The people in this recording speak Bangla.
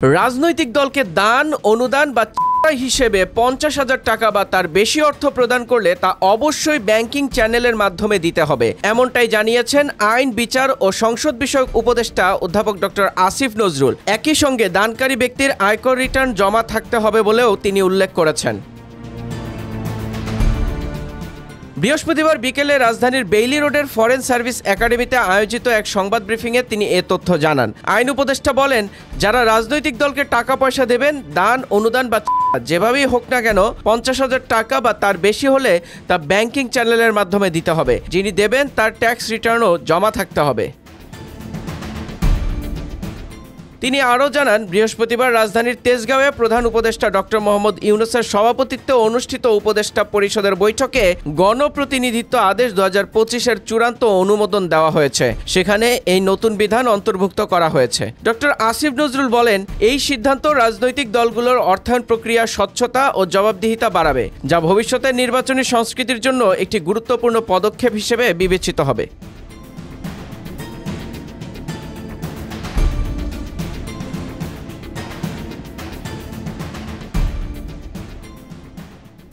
রাজনৈতিক দলকে দান অনুদান বা হিসেবে ৫০,০০০ টাকা বা তার বেশি অর্থ প্রদান করলে তা অবশ্যই ব্যাংকিং চ্যানেলের মাধ্যমে দিতে হবে, এমনটাই জানিয়েছেন আইন বিচার ও সংসদ বিষয়ক উপদেষ্টা অধ্যাপক ডক্টর আসিফ নজরুল। একই সঙ্গে দানকারী ব্যক্তির আয়কর রিটার্ন জমা থাকতে হবে বলেও তিনি উল্লেখ করেছেন। বৃহস্পতিবার বিকেলে রাজধানীর বেইলি রোডের ফরেন সার্ভিস একাডেমিতে আয়োজিত এক সংবাদ ব্রিফিংয়ে তিনি এ তথ্য জানান। আইন উপদেষ্টা বলেন, যারা রাজনৈতিক দলকে টাকা পয়সা দেবেন, দান অনুদান বা যেভাবেই হোক না কেন ৫০,০০০ টাকা বা তার বেশি হলে তা ব্যাংকিং চ্যানেলের মাধ্যমে দিতে হবে। যিনি দেবেন তার ট্যাক্স রিটার্নও জমা থাকতে হবে। তিনি আরও জানান, বৃহস্পতিবার রাজধানীর তেজগাঁওয়ে প্রধান উপদেষ্টা ডক্টর মোহাম্মদ ইউনূসের সভাপতিত্বে অনুষ্ঠিত উপদেষ্টা পরিষদের বৈঠকে গণপ্রতিনিধিত্ব আদেশ ২০২৫-এর চূড়ান্ত অনুমোদন দেওয়া হয়েছে। সেখানে এই নতুন বিধান অন্তর্ভুক্ত করা হয়েছে। ডক্টর আসিফ নজরুল বলেন, এই সিদ্ধান্ত রাজনৈতিক দলগুলোর অর্থায়ন প্রক্রিয়া স্বচ্ছতা ও জবাবদিহিতা বাড়াবে, যা ভবিষ্যতের নির্বাচনী সংস্কৃতির জন্য একটি গুরুত্বপূর্ণ পদক্ষেপ হিসেবে বিবেচিত হবে।